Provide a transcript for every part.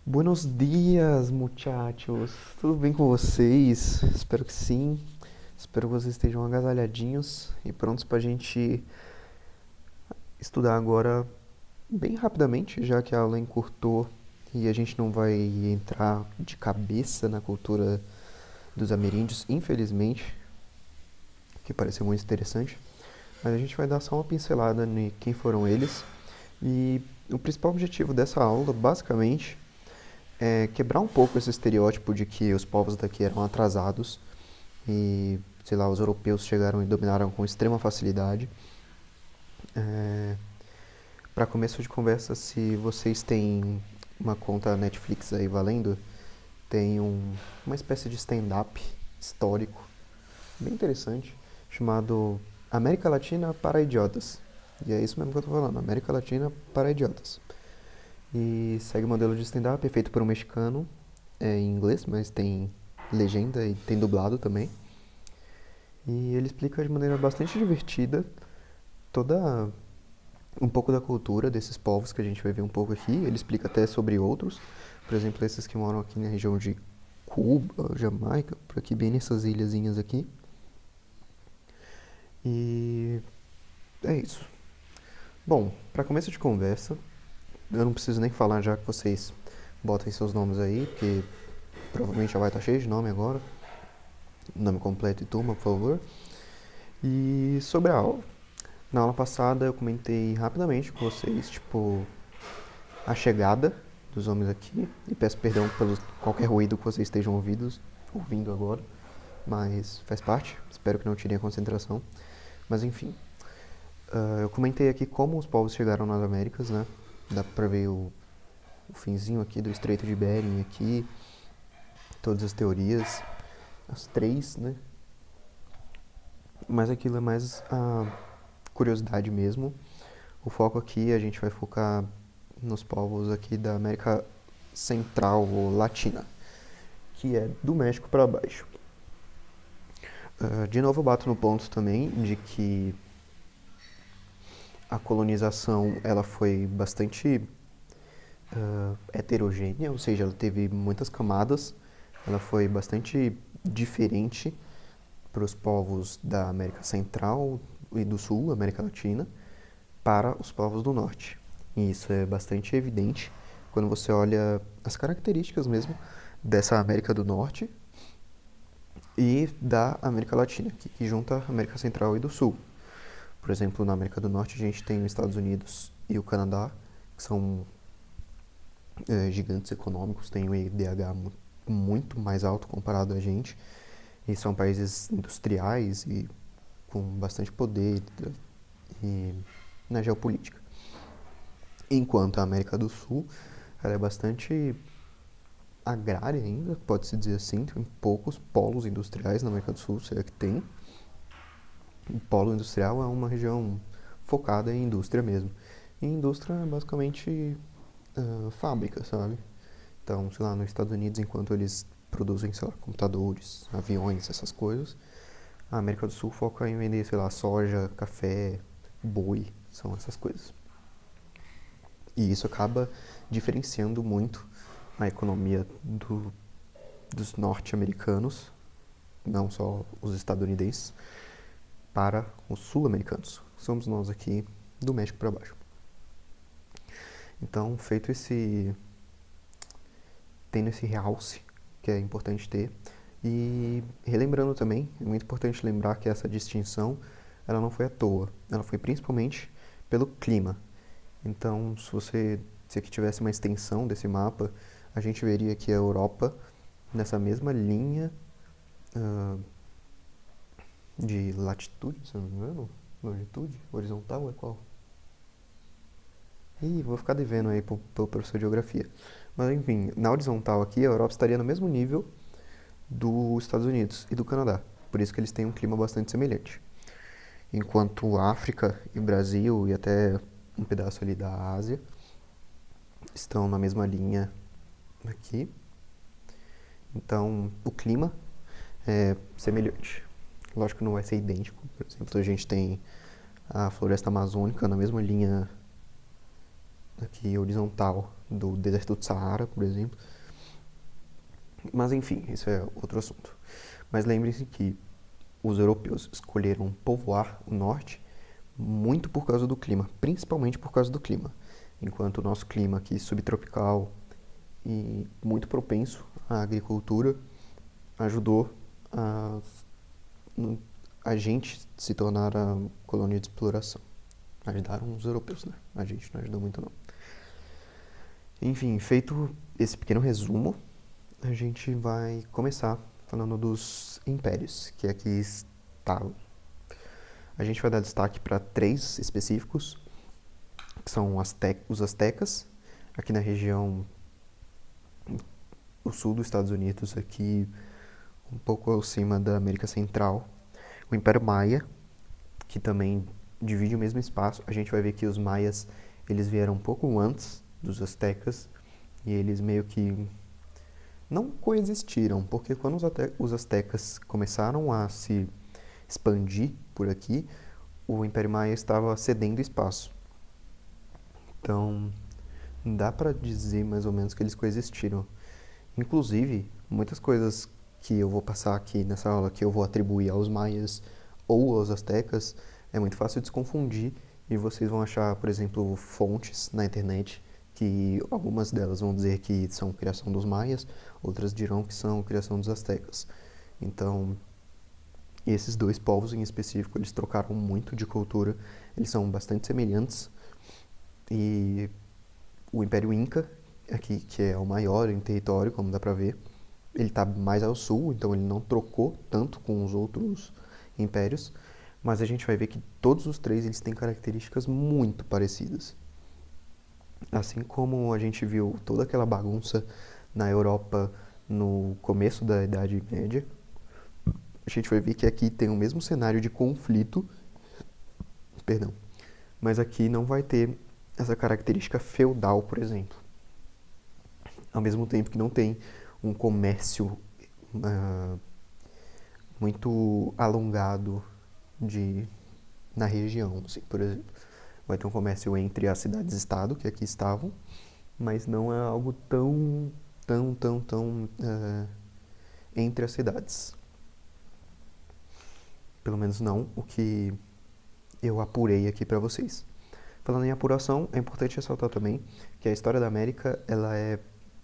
Buenos dias, muchachos. Tudo bem com vocês? Espero que sim. Espero que vocês estejam agasalhadinhos e prontos para a gente estudar agora bem rapidamente, já que a aula encurtou e a gente não vai entrar de cabeça na cultura dos ameríndios, infelizmente, que pareceu muito interessante. Mas a gente vai dar só uma pincelada em quem foram eles. E o principal objetivo dessa aula, basicamente, quebrar um pouco esse estereótipo de que os povos daqui eram atrasados e, sei lá, os europeus chegaram e dominaram com extrema facilidade. Para começo de conversa, se vocês têm uma conta Netflix aí valendo, tem uma espécie de stand-up histórico bem interessante chamado América Latina para Idiotas. E é isso mesmo que eu tô falando, América Latina para Idiotas. E segue o modelo de stand-up, é feito por um mexicano, é em inglês, mas tem legenda e tem dublado também. E ele explica de maneira bastante divertida toda um pouco da cultura desses povos que a gente vai ver um pouco aqui. Ele explica até sobre outros, por exemplo, esses que moram aqui na região de Cuba, Jamaica, por aqui bem nessas ilhazinhas aqui. E é isso. Bom, para começo de conversa, eu não preciso nem falar já que vocês botem seus nomes aí, porque provavelmente já vai estar cheio de nome agora. Nome completo e turma, por favor. E sobre a aula. Na aula passada eu comentei rapidamente com vocês, tipo, a chegada dos homens aqui. E peço perdão pelo qualquer ruído que vocês estejam ouvindo agora. Mas faz parte, espero que não tirem a concentração. Mas enfim, eu comentei aqui como os povos chegaram nas Américas, né? Dá pra ver o finzinho aqui do Estreito de Bering aqui, todas as teorias, as três, né? Mas aquilo é mais a curiosidade mesmo. O foco aqui a gente vai focar nos povos aqui da América Central ou Latina, que é do México para baixo. De novo eu bato no ponto também de que a colonização ela foi bastante heterogênea, ou seja, ela teve muitas camadas, ela foi bastante diferente para os povos da América Central e do Sul, América Latina, para os povos do Norte. E isso é bastante evidente quando você olha as características mesmo dessa América do Norte e da América Latina, que junta a América Central e do Sul. Por exemplo, na América do Norte a gente tem os Estados Unidos e o Canadá, que são gigantes econômicos, têm o IDH muito mais alto comparado a gente, e são países industriais e com bastante poder e na geopolítica. Enquanto a América do Sul ela é bastante agrária ainda, pode-se dizer assim, tem poucos polos industriais na América do Sul, se é que tem. O polo industrial é uma região focada em indústria mesmo. E indústria é basicamente fábrica, sabe? Então, sei lá, nos Estados Unidos, enquanto eles produzem, sei lá, computadores, aviões, essas coisas, a América do Sul foca em vender, sei lá, soja, café, boi, são essas coisas. E isso acaba diferenciando muito a economia dos norte-americanos, não só os estadunidenses, para os sul-americanos. Somos nós aqui do México para baixo. Então, feito tendo esse realce que é importante ter, e relembrando também, é muito importante lembrar que essa distinção ela não foi à toa, ela foi principalmente pelo clima. Então, se aqui tivesse uma extensão desse mapa, a gente veria que a Europa, nessa mesma linha de latitude, se não me engano, longitude, horizontal é qual? Ih, vou ficar devendo aí pelo professor de geografia. Mas enfim, na horizontal aqui, a Europa estaria no mesmo nível dos Estados Unidos e do Canadá. Por isso que eles têm um clima bastante semelhante. Enquanto África e Brasil e até um pedaço ali da Ásia estão na mesma linha aqui. Então, o clima é semelhante. Lógico que não vai ser idêntico. Por exemplo, a gente tem a floresta amazônica na mesma linha aqui horizontal do deserto do Saara, por exemplo. Mas enfim, isso é outro assunto. Mas lembrem-se que os europeus escolheram povoar o norte muito por causa do clima, principalmente por causa do clima. Enquanto o nosso clima aqui subtropical e muito propenso à agricultura ajudou a, a gente se tornar a colônia de exploração. Ajudaram os europeus, né? A gente não ajudou muito não. Enfim, feito esse pequeno resumo, a gente vai começar falando dos impérios que aqui estavam. A gente vai dar destaque para 3 específicos, que são os astecas, aqui na região do sul dos Estados Unidos, aqui um pouco acima da América Central. O Império Maia, que também divide o mesmo espaço. A gente vai ver que os maias, eles vieram um pouco antes dos astecas, e eles meio que não coexistiram, porque quando os astecas começaram a se expandir por aqui, o Império Maia estava cedendo espaço. Então, dá para dizer mais ou menos que eles coexistiram. Inclusive, muitas coisas que eu vou passar aqui nessa aula que eu vou atribuir aos maias ou aos astecas, é muito fácil de se confundir e vocês vão achar, por exemplo, fontes na internet que algumas delas vão dizer que são criação dos maias, outras dirão que são criação dos astecas. Então, esses 2 povos em específico, eles trocaram muito de cultura, eles são bastante semelhantes. E o Império Inca, aqui, que é o maior em território, como dá pra ver, ele está mais ao sul, então ele não trocou tanto com os outros impérios, mas a gente vai ver que todos os 3 eles têm características muito parecidas. Assim como a gente viu toda aquela bagunça na Europa no começo da Idade Média, a gente vai ver que aqui tem o mesmo cenário de conflito, perdão, mas aqui não vai ter essa característica feudal, por exemplo. Ao mesmo tempo que não tem um comércio muito alongado na região, assim, por exemplo. Vai ter um comércio entre as cidades-estado, que aqui estavam, mas não é algo tão entre as cidades. Pelo menos não o que eu apurei aqui para vocês. Falando em apuração, é importante ressaltar também que a história da América ela é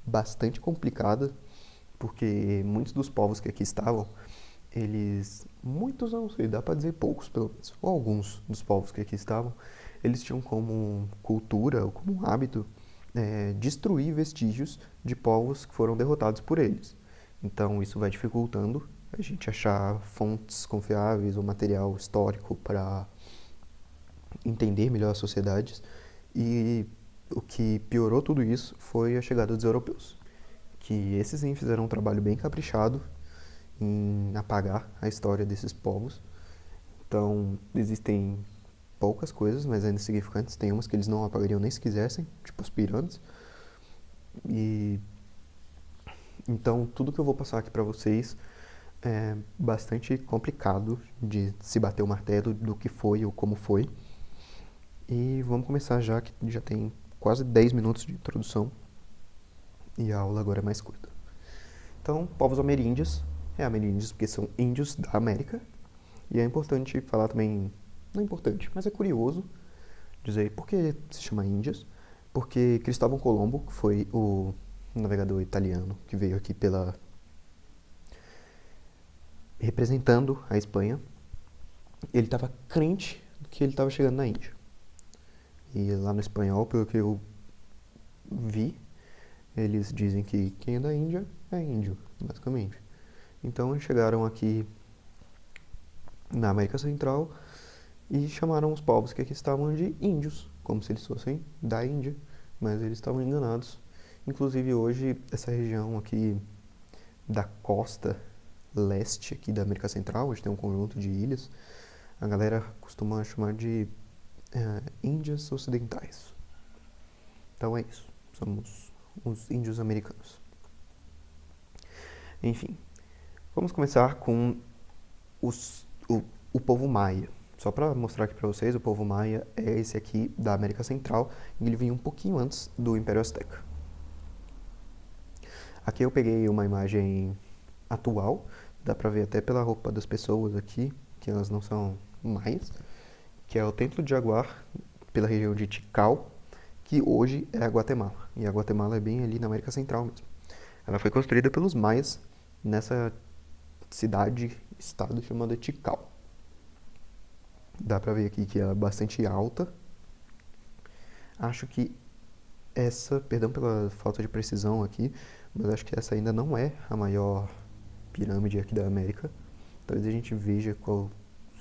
bastante complicada, porque muitos dos povos que aqui estavam, muitos não sei, dá para dizer poucos pelo menos, ou alguns dos povos que aqui estavam, eles tinham como cultura, ou como hábito, destruir vestígios de povos que foram derrotados por eles. Então isso vai dificultando a gente achar fontes confiáveis ou material histórico para entender melhor as sociedades. E o que piorou tudo isso foi a chegada dos europeus, que esses sim fizeram um trabalho bem caprichado em apagar a história desses povos. Então, existem poucas coisas, mas ainda significantes. Tem umas que eles não apagariam nem se quisessem, tipo as pirâmides. E então, tudo que eu vou passar aqui para vocês é bastante complicado de se bater o martelo do que foi ou como foi. E vamos começar já, que já tem quase 10 minutos de introdução e a aula agora é mais curta. Então, povos ameríndios, ameríndios porque são índios da América. E é importante falar também, não é importante, mas é curioso dizer por que se chama índios. Porque Cristóvão Colombo, que foi o navegador italiano que veio aqui representando a Espanha, ele estava crente que ele estava chegando na Índia. E lá no espanhol, pelo que eu vi, eles dizem que quem é da Índia é índio, basicamente. Então eles chegaram aqui na América Central e chamaram os povos que aqui estavam de índios, como se eles fossem da Índia, mas eles estavam enganados. Inclusive hoje, essa região aqui da costa leste aqui da América Central, onde tem um conjunto de ilhas, a galera costuma chamar de Índias Ocidentais. Então é isso, somos os índios americanos. Enfim, vamos começar com o povo maia. só para mostrar aqui para vocês, o povo maia é esse aqui da América Central, e ele vinha um pouquinho antes do Império Azteca. Aqui eu peguei uma imagem atual, dá pra ver até pela roupa das pessoas aqui, que elas não são maias, que é o Templo de Jaguar, pela região de Tikal, que hoje é a Guatemala. E a Guatemala é bem ali na América Central mesmo. Ela foi construída pelos maias nessa cidade-estado chamada Tikal. Dá pra ver aqui que ela é bastante alta. Acho que essa, perdão pela falta de precisão aqui, mas acho que essa ainda não é a maior pirâmide aqui da América. Talvez a gente veja qual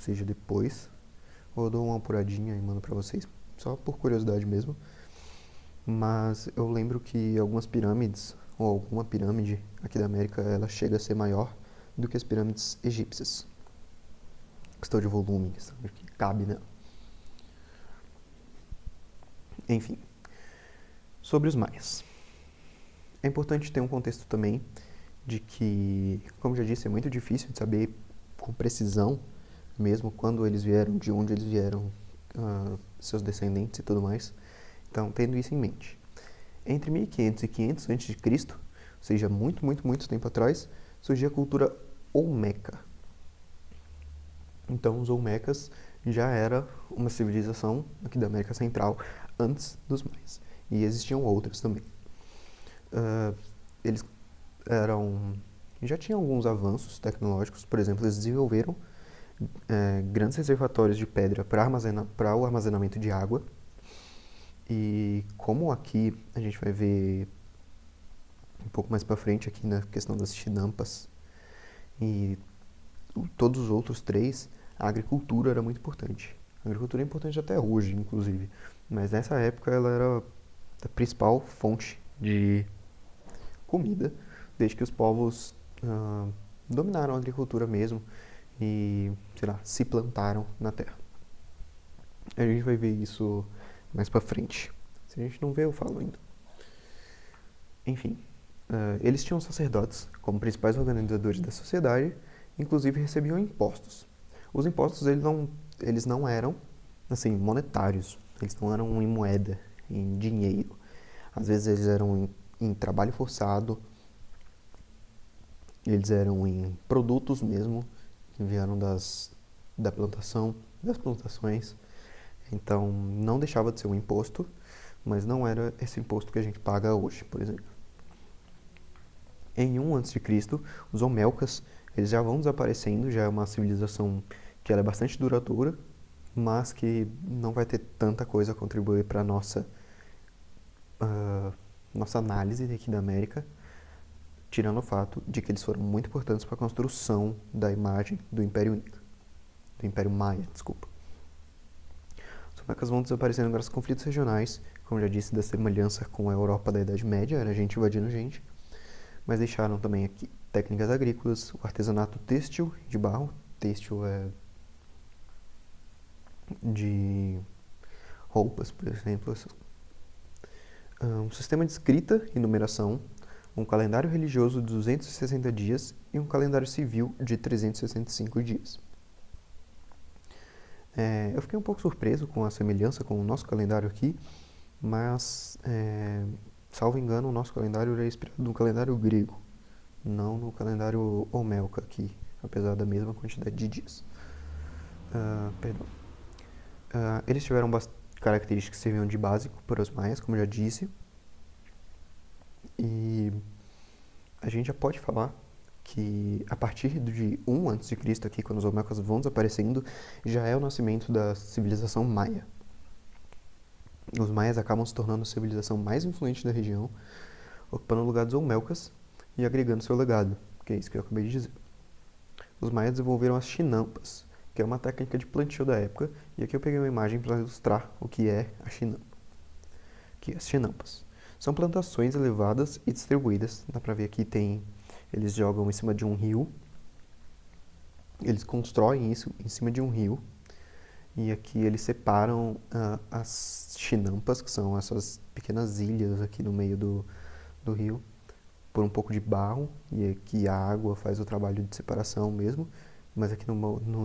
seja depois. Ou eu dou uma apuradinha e mando pra vocês, só por curiosidade mesmo. Mas eu lembro que algumas pirâmides, ou alguma pirâmide aqui da América, ela chega a ser maior do que as pirâmides egípcias. Questão de volume, questão de que cabe nela. Enfim, sobre os maias. É importante ter um contexto também de que, como já disse, é muito difícil de saber com precisão mesmo quando eles vieram, de onde eles vieram, seus descendentes e tudo mais. Então, tendo isso em mente. Entre 1500 e 500 a.C., ou seja, muito tempo atrás, surgiu a cultura Olmeca. Então, os Olmecas já era uma civilização aqui da América Central antes dos maias. E existiam outras também. Eles já tinham alguns avanços tecnológicos, por exemplo, eles desenvolveram grandes reservatórios de pedra para o armazenamento de água. E como aqui a gente vai ver um pouco mais para frente aqui na questão das chinampas e todos os outros três, a agricultura era muito importante. A agricultura é importante até hoje, inclusive, mas nessa época ela era a principal fonte de comida, desde que os povos dominaram a agricultura mesmo e, sei lá, se plantaram na terra. A gente vai ver isso mais pra frente. Se a gente não vê, eu falo ainda. Enfim, eles tinham sacerdotes como principais organizadores da sociedade, inclusive recebiam impostos. Os impostos eles não eram assim monetários, eles não eram em moeda, em dinheiro. Às vezes eles eram em trabalho forçado, eles eram em produtos mesmo, que vieram das plantações. Então, não deixava de ser um imposto, mas não era esse imposto que a gente paga hoje, por exemplo. Em 1 a.C., os Olmecas, eles já vão desaparecendo, já é uma civilização que ela é bastante duradoura, mas que não vai ter tanta coisa a contribuir para a nossa análise aqui da América, tirando o fato de que eles foram muito importantes para a construção da imagem do Império Inca, do Império Maia, desculpa. Os Olmecas vão desaparecendo graças a conflitos regionais, como já disse, da semelhança com a Europa da Idade Média, era gente invadindo gente, mas deixaram também aqui técnicas agrícolas, o artesanato têxtil de barro, têxtil é de roupas, por exemplo, um sistema de escrita e numeração, um calendário religioso de 260 dias e um calendário civil de 365 dias. Eu fiquei um pouco surpreso com a semelhança com o nosso calendário aqui, mas, salvo engano, o nosso calendário era inspirado no calendário grego, não no calendário Olmeca aqui, apesar da mesma quantidade de dias. Eles tiveram características que serviam de básico para os maias, como eu já disse, e a gente já pode falar que a partir de 1 a.C., aqui, quando os Olmecas vão desaparecendo, já é o nascimento da civilização maia. Os maias acabam se tornando a civilização mais influente da região, ocupando o lugar dos Olmecas e agregando seu legado, que é isso que eu acabei de dizer. Os maias desenvolveram as chinampas, que é uma técnica de plantio da época, e aqui eu peguei uma imagem para ilustrar o que é a chinampa. Aqui, as chinampas. São plantações elevadas e distribuídas, dá pra ver aqui eles jogam em cima de um rio, eles constroem isso em cima de um rio, e aqui eles separam as chinampas, que são essas pequenas ilhas aqui no meio do rio, por um pouco de barro, e aqui a água faz o trabalho de separação mesmo, mas aqui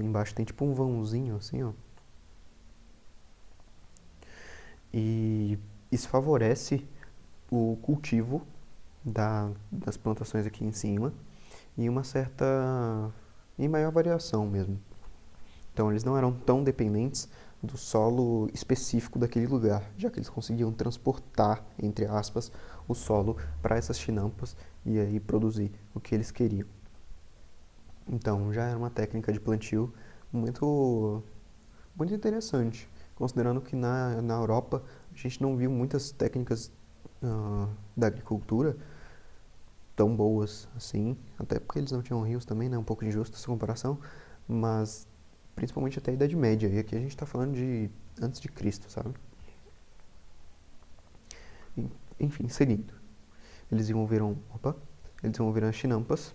embaixo tem tipo um vãozinho assim, ó. E isso favorece o cultivo das plantações aqui em cima e uma certa e maior variação mesmo. Então eles não eram tão dependentes do solo específico daquele lugar, já que eles conseguiam transportar, entre aspas, o solo para essas chinampas e aí produzir o que eles queriam. Então já era uma técnica de plantio muito, muito interessante, considerando que na Europa a gente não viu muitas técnicas da agricultura tão boas assim, até porque eles não tinham rios também, né? Um pouco injusto essa comparação, mas principalmente até a Idade Média, e aqui a gente está falando de antes de Cristo, sabe? Enfim, seguindo. Eles desenvolveram as chinampas.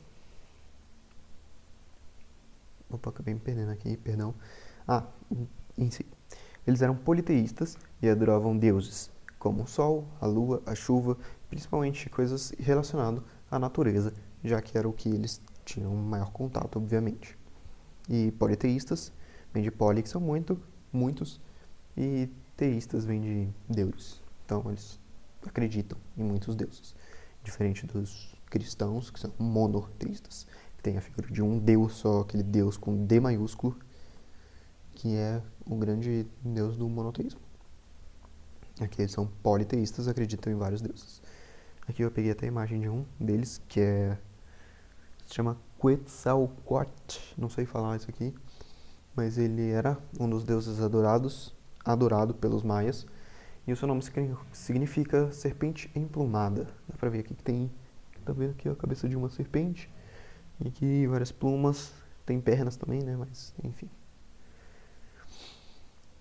Opa, acabei me perdendo aqui, perdão. Ah, em si. Eles eram politeístas e adoravam deuses, como o sol, a lua, a chuva, principalmente coisas relacionadas à natureza, já que era o que eles tinham maior contato, obviamente. E politeístas vem de poli, que são muitos, e teístas vem de deuses. Então eles acreditam em muitos deuses, diferente dos cristãos, que são monoteístas, que tem a figura de um deus só, aquele deus com D maiúsculo, que é o grande deus do monoteísmo. Aqui eles são politeístas, acreditam em vários deuses. Aqui eu peguei até a imagem de um deles, que se chama Quetzalcoatl, não sei falar isso aqui, mas ele era um dos deuses adorado pelos maias, e o seu nome significa serpente emplumada. Dá pra ver aqui que tem, tá vendo aqui a cabeça de uma serpente, e aqui várias plumas, tem pernas também, né, mas enfim.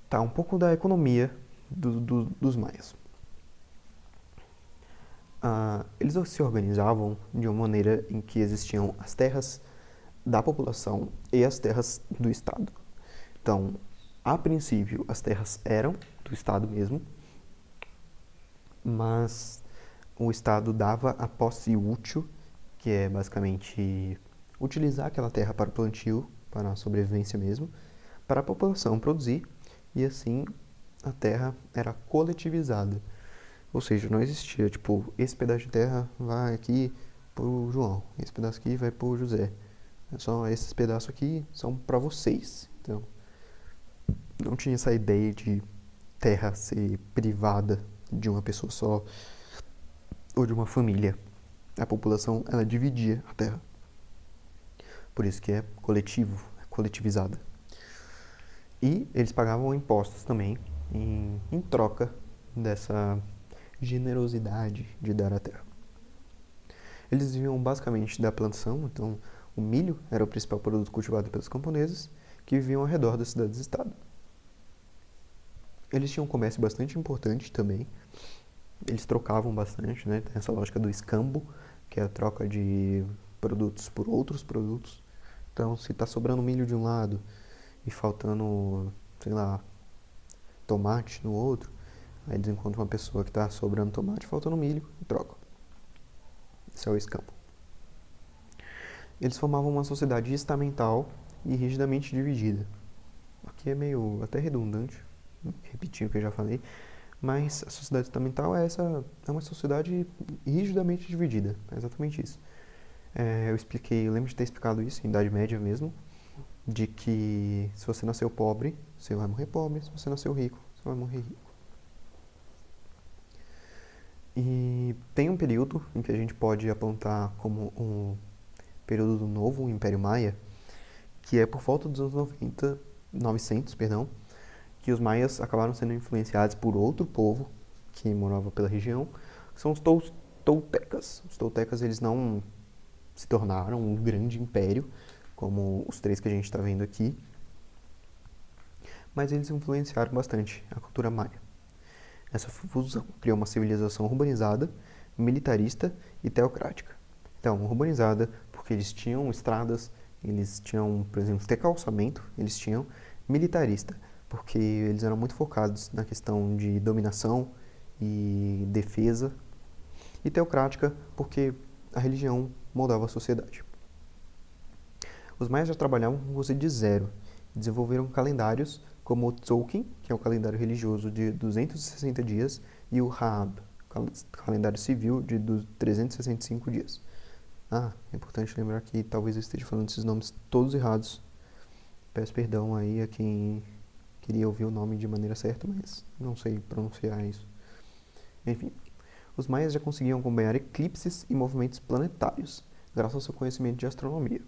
Tá, um pouco da economia dos maias. Eles se organizavam de uma maneira em que existiam as terras da população e as terras do Estado. Então, a princípio, as terras eram do Estado mesmo, mas o Estado dava a posse útil, que é basicamente utilizar aquela terra para o plantio, para a sobrevivência mesmo, para a população produzir, e assim a terra era coletivizada. Ou seja, não existia, tipo, esse pedaço de terra vai aqui pro João, esse pedaço aqui vai pro José. Só esses pedaços aqui são para vocês. Então, não tinha essa ideia de terra ser privada de uma pessoa só ou de uma família. A população, ela dividia a terra. Por isso que é coletivo, é coletivizada. E eles pagavam impostos também em troca dessa generosidade de dar a terra. Eles viviam basicamente da plantação, então o milho era o principal produto cultivado pelos camponeses que viviam ao redor das cidades-estado. Eles tinham um comércio bastante importante também, eles trocavam bastante, né? Tem essa lógica do escambo, que é a troca de produtos por outros produtos. Então, se está sobrando milho de um lado e faltando, sei lá, tomate no outro, aí eles encontram uma pessoa que está sobrando tomate e faltando milho e trocam. Esse é o escambo. Eles formavam uma sociedade estamental e rigidamente dividida. Aqui é meio até redundante, repetir o que eu já falei, mas a sociedade estamental é uma sociedade rigidamente dividida, é exatamente isso. Eu lembro de ter explicado isso em Idade Média mesmo, de que se você nasceu pobre, você vai morrer pobre, se você nasceu rico, você vai morrer rico. E tem um período em que a gente pode apontar como um período do novo Império Maia, que é por volta dos anos 900, que os maias acabaram sendo influenciados por outro povo que morava pela região, que são os toltecas. Os toltecas, eles não se tornaram um grande império, como os três que a gente está vendo aqui, mas eles influenciaram bastante a cultura maia. Essa fusão criou uma civilização urbanizada, militarista e teocrática. Então, urbanizada porque eles tinham estradas, eles tinham, por exemplo, até calçamento, eles tinham. Militarista porque eles eram muito focados na questão de dominação e defesa. E teocrática porque a religião moldava a sociedade. Os maias já trabalhavam com conceito de zero. Desenvolveram calendários como o Tzolk'in, que é o calendário religioso de 260 dias, e o Haab, calendário civil de 365 dias. É importante lembrar que talvez eu esteja falando esses nomes todos errados. Peço perdão aí a quem queria ouvir o nome de maneira certa, mas não sei pronunciar isso. Enfim, os maias já conseguiam acompanhar eclipses e movimentos planetários, graças ao seu conhecimento de astronomia.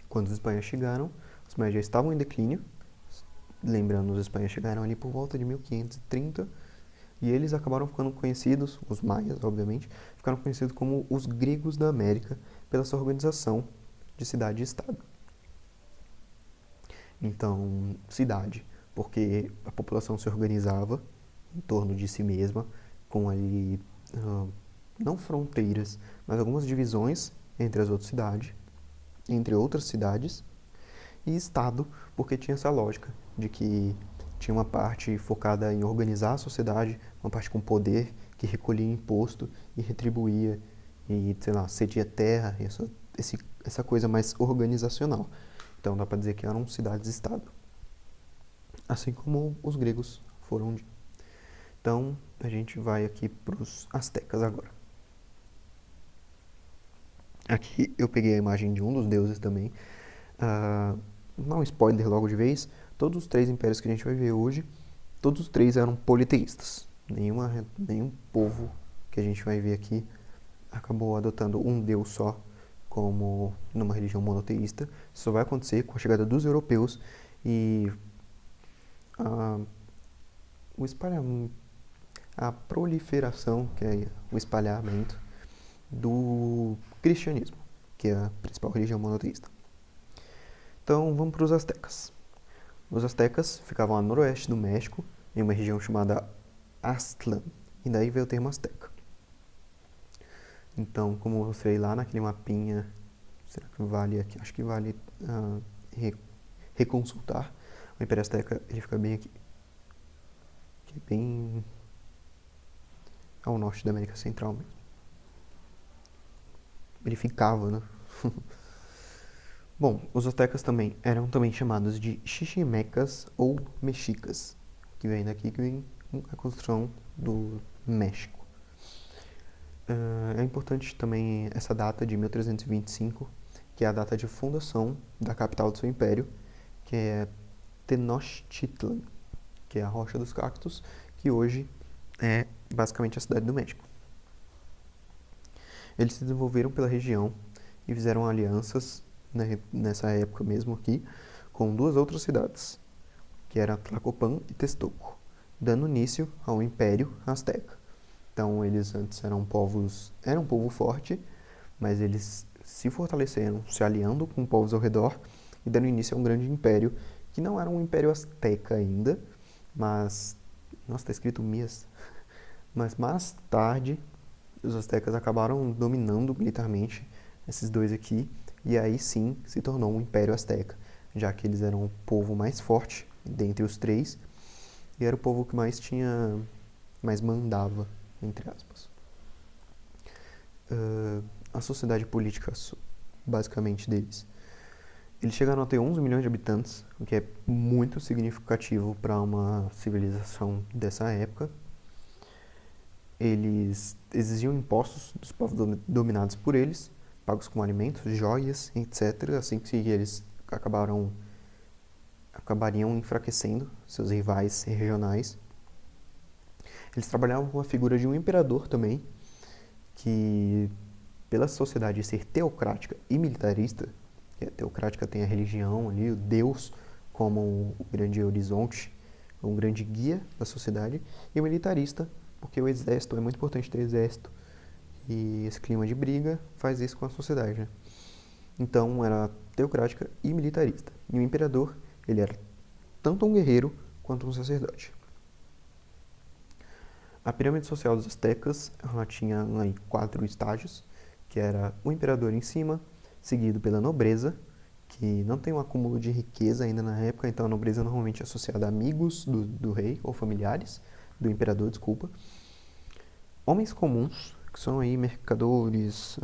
Quando os espanhóis chegaram, os maias já estavam em declínio. Lembrando, os espanhóis chegaram ali por volta de 1530, e eles acabaram ficando conhecidos, os maias, obviamente, ficaram conhecidos como os gregos da América pela sua organização de cidade e estado. Então, cidade, porque a população se organizava em torno de si mesma, com ali, não fronteiras, mas algumas divisões entre as outras cidades, entre outras cidades, e estado, porque tinha essa lógica de que tinha uma parte focada em organizar a sociedade, uma parte com poder, que recolhia imposto e retribuía, e, sei lá, cedia terra, essa coisa mais organizacional. Então dá para dizer que eram cidades-estado. Assim como os gregos foram um dia. Então a gente vai aqui para os astecas agora. Aqui eu peguei a imagem de um dos deuses também. Não spoiler logo de vez. Todos os 3 impérios que a gente vai ver hoje, todos os 3 eram politeístas. Nenhum povo que a gente vai ver aqui acabou adotando um deus só como numa religião monoteísta. Isso só vai acontecer com a chegada dos europeus e a proliferação, que é o espalhamento do cristianismo, que é a principal religião monoteísta. Então vamos para os astecas. Os astecas ficavam a noroeste do México, em uma região chamada Aztlán, e daí veio o termo asteca. Então, como eu mostrei lá naquele mapinha, será que vale aqui? Acho que vale reconsultar. O Império Azteca, ele fica bem aqui. Bem ao norte da América Central mesmo. Ele ficava, né? Bom, os astecas eram também chamados de xiximecas ou mexicas, que vem daqui, que vem a construção do México. É importante também essa data de 1325, que é a data de fundação da capital do seu império, que é Tenochtitlan, que é a Rocha dos Cactos, que hoje é basicamente a cidade do México. Eles se desenvolveram pela região e fizeram alianças, né, nessa época mesmo aqui, com 2 outras cidades, que eram Tlacopan e Texcoco, dando início ao Império Azteca. Então eles antes eram um povo forte, mas eles se fortaleceram, se aliando com povos ao redor e dando início a um grande império, que não era um império azteca ainda, mas... Nossa, tá escrito Mias. Mas mais tarde, os astecas acabaram dominando militarmente esses 2 aqui, e aí sim se tornou um império azteca, já que eles eram o povo mais forte dentre os 3, e era o povo que mais mandava, entre aspas. A sociedade política, basicamente, deles. Eles chegaram a ter 11 milhões de habitantes, o que é muito significativo para uma civilização dessa época. Eles exigiam impostos dos povos dominados por eles, pagos com alimentos, joias, etc., assim que eles acabariam enfraquecendo seus rivais regionais. Eles trabalhavam com a figura de um imperador também, que, pela sociedade ser teocrática e militarista, que a teocrática tem a religião ali, o Deus como o grande horizonte, um grande guia da sociedade, e o militarista, porque o exército, é muito importante ter exército, e esse clima de briga faz isso com a sociedade, né? Então era teocrática e militarista. E o imperador, ele era tanto um guerreiro quanto um sacerdote. A pirâmide social dos astecas, ela tinha aí 4 estágios, que era o imperador em cima, seguido pela nobreza, que não tem um acúmulo de riqueza ainda na época, então a nobreza normalmente é associada a amigos do rei, ou familiares do imperador, desculpa. Homens comuns, que são aí mercadores,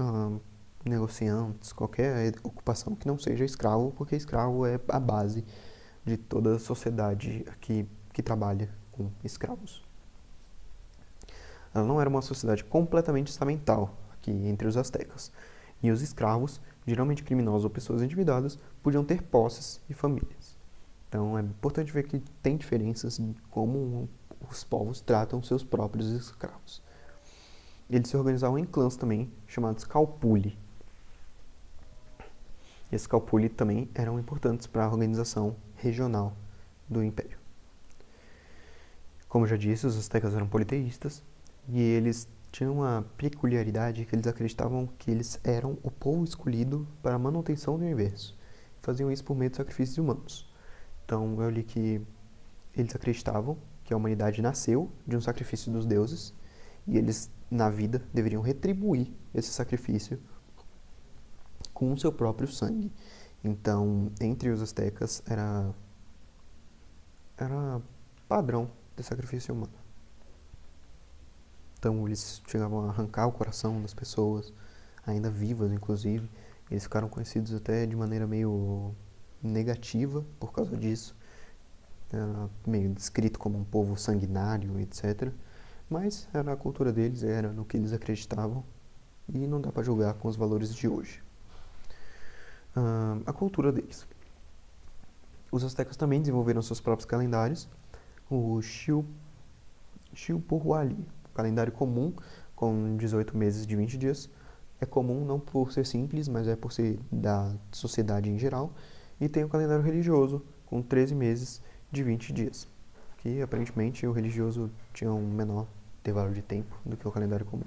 negociantes, qualquer ocupação que não seja escravo, porque escravo é a base de toda a sociedade aqui que trabalha com escravos. Ela não era uma sociedade completamente estamental aqui entre os astecas, e os escravos, geralmente criminosos ou pessoas endividadas, podiam ter posses e famílias. Então é importante ver que tem diferenças em como os povos tratam seus próprios escravos. Eles se organizavam em clãs também, chamados calpuli. Esses calpuli também eram importantes para a organização regional do império. Como eu já disse, os astecas eram politeístas e eles tinham uma peculiaridade que eles acreditavam que eles eram o povo escolhido para a manutenção do universo. Faziam isso por meio de sacrifícios humanos. Então eu li que eles acreditavam que a humanidade nasceu de um sacrifício dos deuses e eles, na vida, deveriam retribuir esse sacrifício com o seu próprio sangue. Então, entre os astecas, era padrão de sacrifício humano. Então, eles chegavam a arrancar o coração das pessoas, ainda vivas, inclusive. Eles ficaram conhecidos até de maneira meio negativa por causa disso. Era meio descrito como um povo sanguinário, etc. Mas era a cultura deles, era no que eles acreditavam e não dá para julgar com os valores de hoje. A cultura deles. Os astecas também desenvolveram seus próprios calendários. O Xilpohualli, calendário comum com 18 meses de 20 dias. É comum não por ser simples, mas é por ser da sociedade em geral. E tem o calendário religioso com 13 meses de 20 dias. Que aparentemente o religioso tinha um menor intervalo de tempo do que o calendário comum.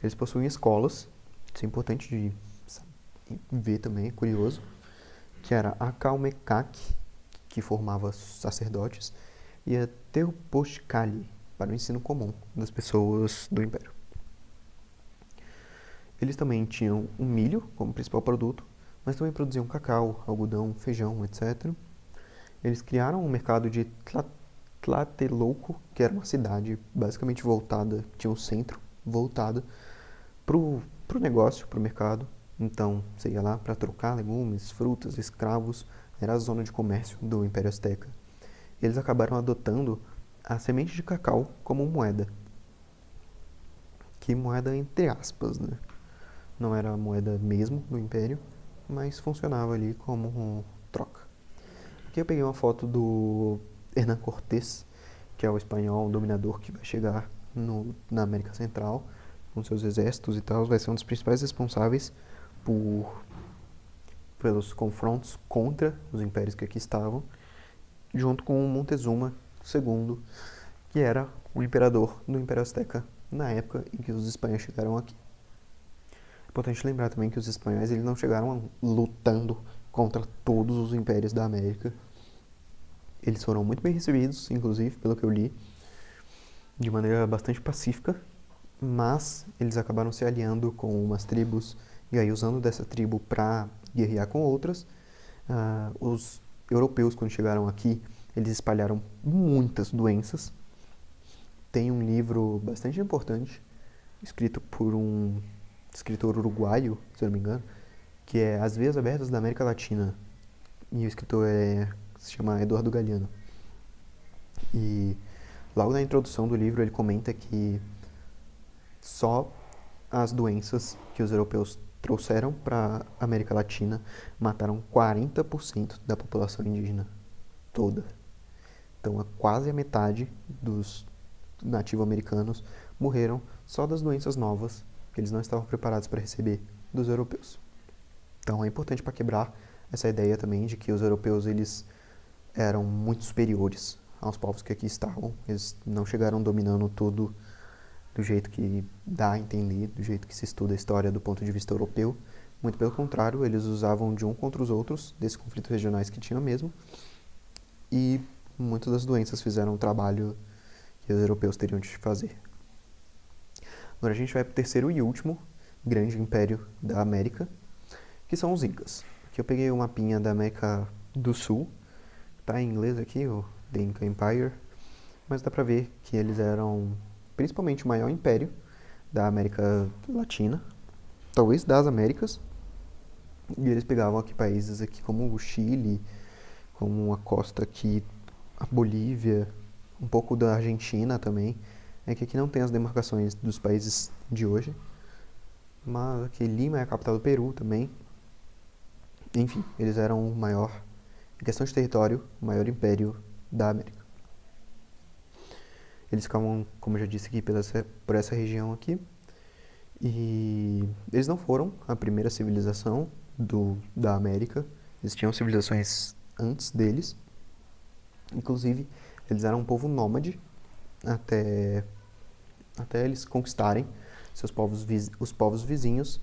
Eles possuem escolas, isso é importante de ver também, é curioso, que era a Calmecac, que formava sacerdotes, e a Teopochcali, para o ensino comum das pessoas do Império. Eles também tinham o milho como principal produto, mas também produziam cacau, algodão, feijão, etc. Eles criaram um mercado de Tlatelolco, que era uma cidade basicamente voltada, tinha um centro voltado para o negócio, para o mercado. Então, você ia lá para trocar legumes, frutas, escravos, era a zona de comércio do Império Azteca. Eles acabaram adotando a semente de cacau como moeda. Que moeda entre aspas, né? Não era a moeda mesmo do Império, mas funcionava ali como troca. Aqui eu peguei uma foto do Hernán Cortés, que é o espanhol dominador que vai chegar na América Central com seus exércitos e tal, vai ser um dos principais responsáveis pelos confrontos contra os impérios que aqui estavam, junto com Montezuma II, que era o imperador do Império Azteca na época em que os espanhóis chegaram aqui. É importante lembrar também que os espanhóis eles não chegaram lutando contra todos os impérios da América. Eles foram muito bem recebidos, inclusive, pelo que eu li, de maneira bastante pacífica, mas eles acabaram se aliando com umas tribos e aí usando dessa tribo para guerrear com outras. Os europeus, quando chegaram aqui, eles espalharam muitas doenças. Tem um livro bastante importante, escrito por um escritor uruguaio, se eu não me engano, que é As Veias Abertas da América Latina. E o escritor se chama Eduardo Galeano. E logo na introdução do livro ele comenta que só as doenças que os europeus trouxeram para a América Latina mataram 40% da população indígena toda. Então, quase a metade dos nativo-americanos morreram só das doenças novas que eles não estavam preparados para receber dos europeus. Então, é importante para quebrar essa ideia também de que os europeus eles eram muito superiores aos povos que aqui estavam. Eles não chegaram dominando tudo do jeito que dá a entender, do jeito que se estuda a história do ponto de vista europeu. Muito pelo contrário, eles usavam de um contra os outros, desses conflitos regionais que tinha mesmo, e muitas das doenças fizeram um trabalho que os europeus teriam de fazer. Agora a gente vai para o terceiro e último grande império da América, que são os Incas. Aqui eu peguei o mapinha da América do Sul, tá em inglês aqui, o The Inca Empire, mas dá para ver que eles eram principalmente o maior império da América Latina. talvez das Américas, e eles pegavam aqui países aqui como o Chile, como a costa aqui, a Bolívia, um pouco da Argentina também. É que aqui não tem as demarcações dos países de hoje, mas aqui Lima é a capital do Peru também. Enfim, eles eram o maior, em questão de território, o maior império da América. Eles ficavam, como eu já disse aqui, por essa região aqui. E eles não foram a primeira civilização da América. Existiam civilizações antes deles. Inclusive, eles eram um povo nômade até eles conquistarem os povos vizinhos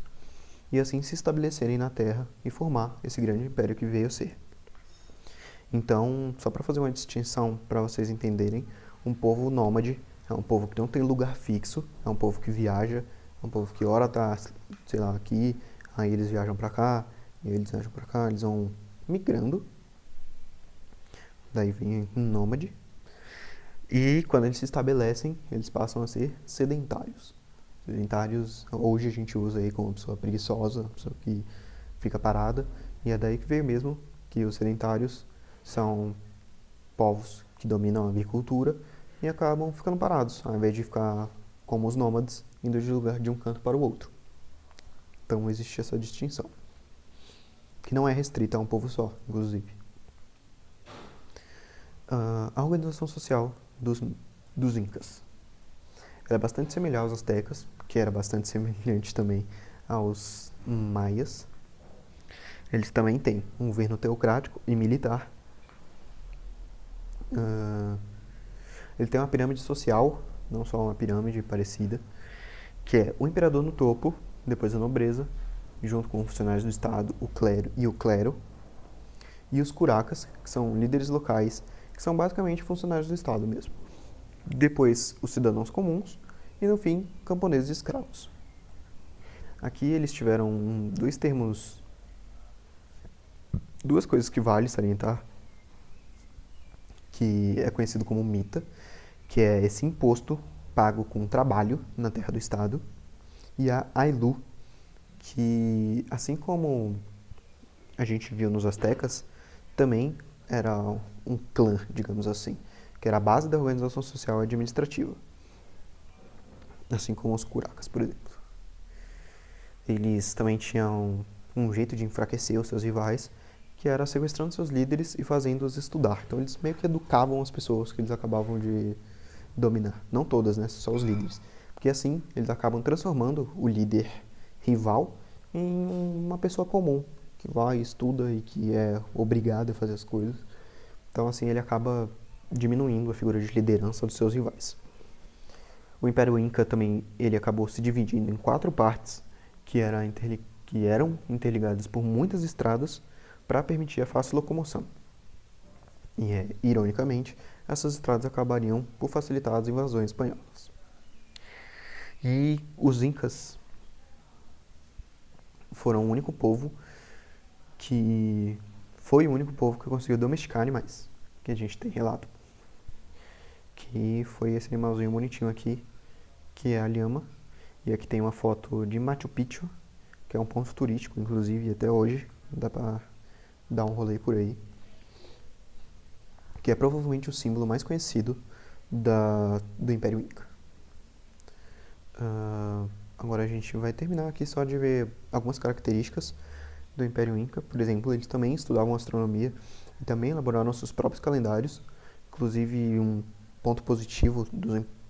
e assim se estabelecerem na Terra e formar esse grande império que veio a ser. Então, só para fazer uma distinção para vocês entenderem, um povo nômade é um povo que não tem lugar fixo, é um povo que viaja, é um povo que ora tá, sei lá, aqui, aí eles viajam para cá, e eles viajam para cá, eles vão migrando. Daí vem um nômade. E quando eles se estabelecem, eles passam a ser sedentários. Sedentários, hoje a gente usa aí como uma pessoa preguiçosa, uma pessoa que fica parada, e é daí que veio mesmo que os sedentários são povos que dominam a agricultura e acabam ficando parados, ao invés de ficar como os nômades, indo de um canto para o outro. Então existe essa distinção, que não é restrita a um povo só, inclusive. A organização social dos Incas. Ela é bastante semelhante aos astecas, que era bastante semelhante também aos maias. Eles também têm um governo teocrático e militar. Ele tem uma pirâmide social, não só uma pirâmide parecida, que é o imperador no topo, depois a nobreza, junto com os funcionários do Estado, o clero, e os curacas, que são líderes locais, que são basicamente funcionários do Estado mesmo. Depois, os cidadãos comuns e, no fim, camponeses e escravos. Aqui eles tiveram duas coisas que vale salientar, que é conhecido como mita, que é esse imposto pago com trabalho na terra do Estado, e a ailu, que, assim como a gente viu nos astecas, também era um clã, digamos assim, que era a base da organização social e administrativa, assim como os curacas, por exemplo. Eles também tinham um jeito de enfraquecer os seus rivais, que era sequestrando seus líderes e fazendo-os estudar. Então eles meio que educavam as pessoas que eles acabavam de dominar. Não todas, né? Só os líderes. Porque assim eles acabam transformando o líder rival em uma pessoa comum, que vai, estuda e que é obrigado a fazer as coisas. Então assim ele acaba diminuindo a figura de liderança dos seus rivais. O Império Inca também ele acabou se dividindo em 4 partes que eram interligadas por muitas estradas para permitir a fácil locomoção. E, ironicamente, essas estradas acabariam por facilitar as invasões espanholas. E os Incas foram o único povo que conseguiu domesticar animais, que a gente tem relato. Que foi esse animalzinho bonitinho aqui, que é a lhama. E aqui tem uma foto de Machu Picchu, que é um ponto turístico, inclusive, até hoje dá pra dar um rolê por aí. Que é provavelmente o símbolo mais conhecido do Império Inca. Agora a gente vai terminar aqui só de ver algumas características do Império Inca. Por exemplo, eles também estudavam astronomia e também elaboraram seus próprios calendários. Inclusive, um ponto positivo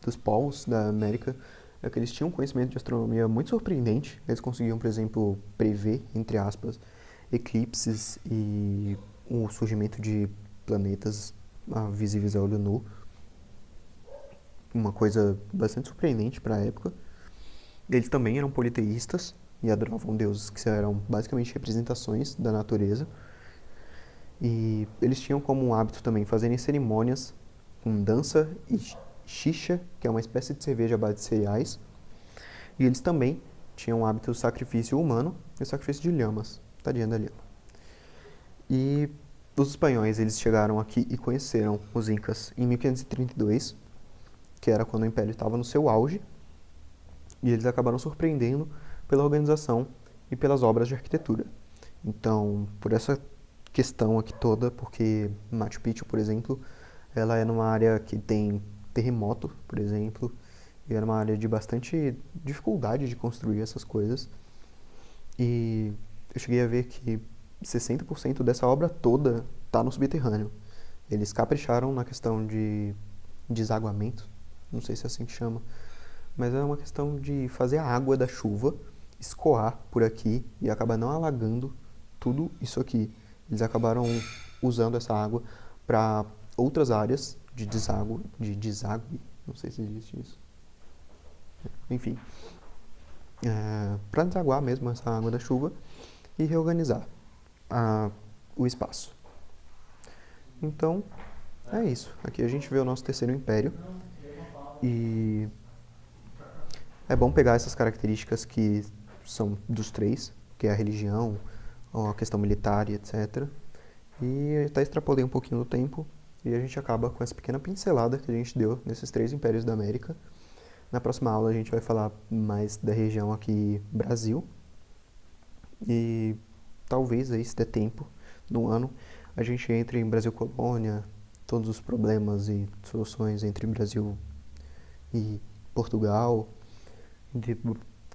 dos povos da América é que eles tinham um conhecimento de astronomia muito surpreendente. Eles conseguiam, por exemplo, prever, entre aspas, eclipses e o surgimento de planetas visíveis a olho nu. Uma coisa bastante surpreendente para a época. Eles também eram politeístas e adoravam deuses que eram basicamente representações da natureza. E eles tinham como um hábito também fazerem cerimônias com dança e xixa, que é uma espécie de cerveja à base de cereais. E eles também tinham o hábito do sacrifício humano e o sacrifício de lhamas, tadinha da lhama. E os espanhóis, eles chegaram aqui e conheceram os Incas em 1532, que era quando o Império estava no seu auge, e eles acabaram surpreendendo pela organização e pelas obras de arquitetura. Então, por essa questão aqui toda, porque Machu Picchu, por exemplo, ela é numa área que tem terremoto, por exemplo, e é numa área de bastante dificuldade de construir essas coisas. E eu cheguei a ver que 60% dessa obra toda está no subterrâneo. Eles capricharam na questão de desaguamento, não sei se é assim que chama, mas é uma questão de fazer a água da chuva escoar por aqui e acabar não alagando tudo isso aqui. Eles acabaram usando essa água para outras áreas de deságue, não sei se existe isso. Enfim, para desaguar mesmo essa água da chuva e reorganizar o espaço. Então, é isso. Aqui a gente vê o nosso terceiro império e é bom pegar essas características que são dos três, que é a religião, a questão militar e etc. E até extrapolei um pouquinho do tempo e a gente acaba com essa pequena pincelada que a gente deu nesses três impérios da América. Na próxima aula a gente vai falar mais da região aqui Brasil e talvez aí, se der tempo, no ano, a gente entre em Brasil Colônia, todos os problemas e soluções entre Brasil e Portugal, de,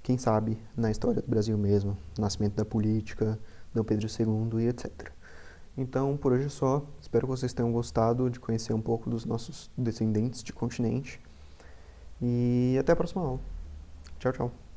quem sabe na história do Brasil mesmo, nascimento da política, Dom Pedro II e etc. Então, por hoje é só. Espero que vocês tenham gostado de conhecer um pouco dos nossos descendentes de continente. E até a próxima aula. Tchau, tchau.